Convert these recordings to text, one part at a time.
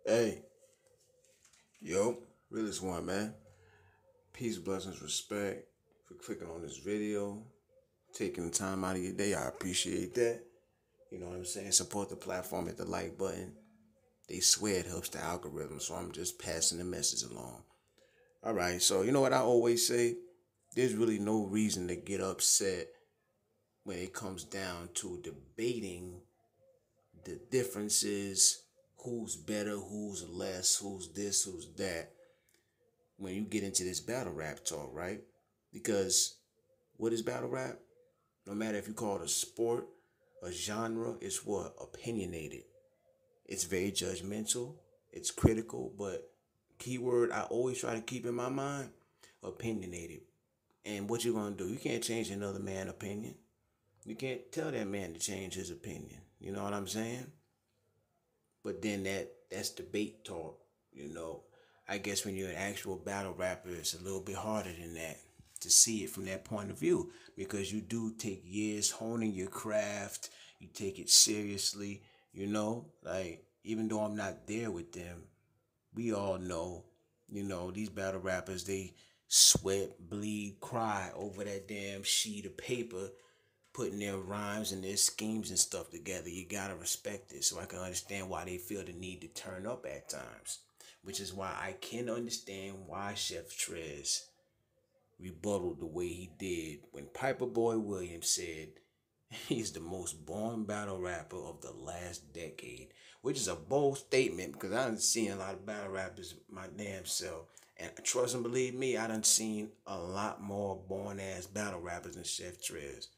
Hey, yo, realest one, man. Peace, blessings, respect for clicking on this video, taking the time out of your day. I appreciate that. You know what I'm saying? Support the platform at the like button. They swear it helps the algorithm, so I'm just passing the message along. All right, so you know what I always say? There's really no reason to get upset when it comes down to debating the differences, who's better, who's less, who's this, who's that, when you get into this battle rap talk, right? Because what is battle rap? No matter if you call it a sport, a genre, it's what? Opinionated. It's very judgmental, it's critical, but keyword I always try to keep in my mind, opinionated. And what you gonna do? You can't change another man's opinion. You can't tell that man to change his opinion. You know what I'm saying? But then that's debate talk, you know. I guess when you're an actual battle rapper, it's a little bit harder than that to see it from that point of view because you do take years honing your craft. You take it seriously, you know. Like even though I'm not there with them, we all know, you know, these battle rappers they sweat, bleed, cry over that damn sheet of paper putting their rhymes and their schemes and stuff together. You gotta respect it. So I can understand why they feel the need to turn up at times. Which is why I can understand why Chef TREZ rebutted the way he did when Piperboy Williams said he's the most born battle rapper of the last decade. Which is a bold statement because I done seen a lot of battle rappers my damn self. And trust and believe me, I done seen a lot more born ass battle rappers than Chef TREZ.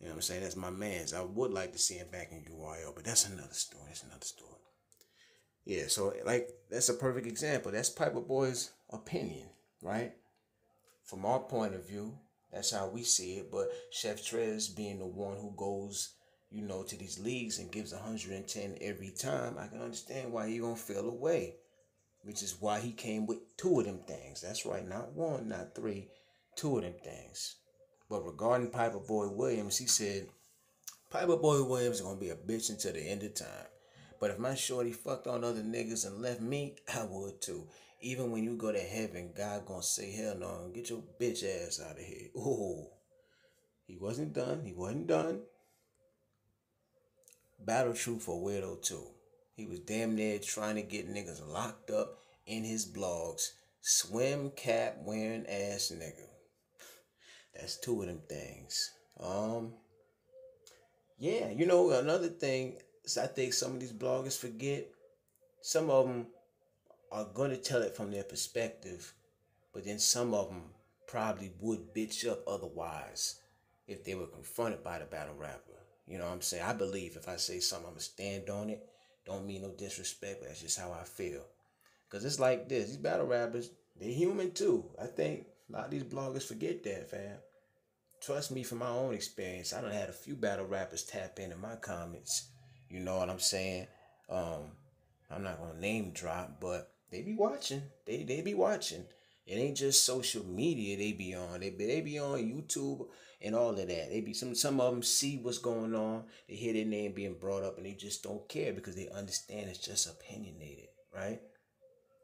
You know what I'm saying? That's my man's. I would like to see him back in URL, but that's another story. That's another story. Yeah, so like that's a perfect example. That's Piper Boy's opinion, right? From our point of view, that's how we see it. But Chef TREZ being the one who goes, you know, to these leagues and gives 110 every time, I can understand why he gonna feel away. Which is why he came with two of them things. That's right, not one, not three, two of them things. But regarding Piperboy Williams, he said Piperboy Williams is gonna be a bitch until the end of time. But if my shorty fucked on other niggas and left me, I would too. Even when you go to heaven, God gonna say, hell no, get your bitch ass out of here. Ooh. He wasn't done. He wasn't done. Battle Truth for Weirdo too. He was damn near trying to get niggas locked up in his blogs. Swim cap wearing ass nigga. That's two of them things. Yeah, you know, another thing is I think some of these bloggers forget. Some of them are going to tell it from their perspective, but then some of them probably would bitch up otherwise if they were confronted by the battle rapper. You know what I'm saying? I believe if I say something, I'm going to stand on it. Don't mean no disrespect, but that's just how I feel. Because it's like this. These battle rappers, they're human too. I think a lot of these bloggers forget that, fam. Trust me from my own experience. I done had a few battle rappers tap in my comments. You know what I'm saying? Um, I'm not gonna name drop, but they be watching. They be watching. It ain't just social media they be on. They be on YouTube and all of that. They be some of them see what's going on. They hear their name being brought up and they just don't care because they understand it's just opinionated, right?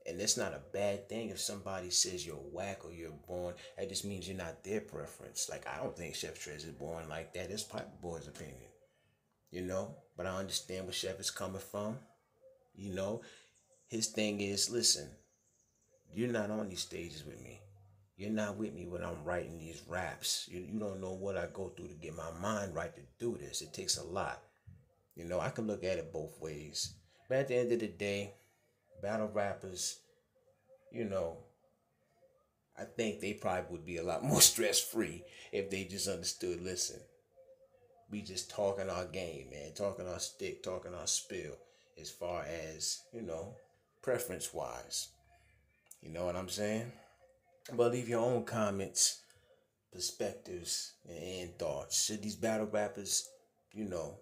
And it's not a bad thing if somebody says you're whack or you're born. That just means you're not their preference. Like, I don't think Chef TREZ is born like that. It's Piper Boy's opinion, you know? But I understand where Chef is coming from, you know? His thing is, listen, you're not on these stages with me. You're not with me when I'm writing these raps. You don't know what I go through to get my mind right to do this. It takes a lot. You know, I can look at it both ways. But at the end of the day, battle rappers, you know, I think they probably would be a lot more stress free if they just understood. Listen, we just talking our game, man, talking our stick, talking our spill, as far as you know, preference wise. You know what I'm saying? But leave your own comments, perspectives, and thoughts. Should these battle rappers, you know,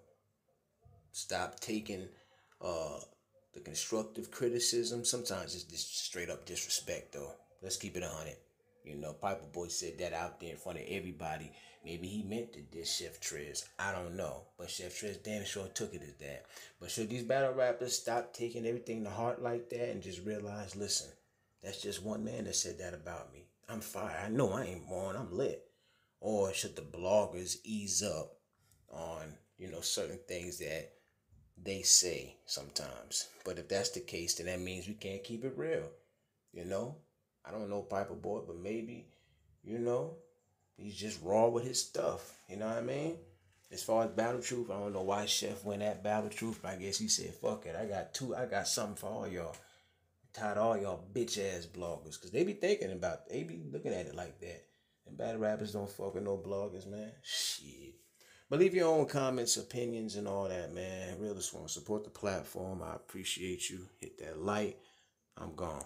stop taking uh the constructive criticism? Sometimes it's just straight up disrespect, though. Let's keep it 100. You know, Piperboy said that out there in front of everybody. Maybe he meant to diss Chef TREZ. I don't know. But Chef TREZ damn sure took it as that. But should these battle rappers stop taking everything to heart like that and just realize, listen, that's just one man that said that about me. I'm fire. I know I ain't born. I'm lit. Or should the bloggers ease up on, you know, certain things that they say sometimes? But if that's the case, then that means we can't keep it real. You know? I don't know Piperboy, but maybe, you know, he's just raw with his stuff. You know what I mean? As far as Battle Truth, I don't know why Chef went at Battle Truth, but I guess he said, fuck it, I got something for all y'all. Tired of all y'all bitch ass bloggers. Cause they be thinking about, they be looking at it like that. And battle rappers don't fuck with no bloggers, man. Shit. But leave your own comments, opinions, and all that, man. Really just want to support the platform. I appreciate you. Hit that like. I'm gone.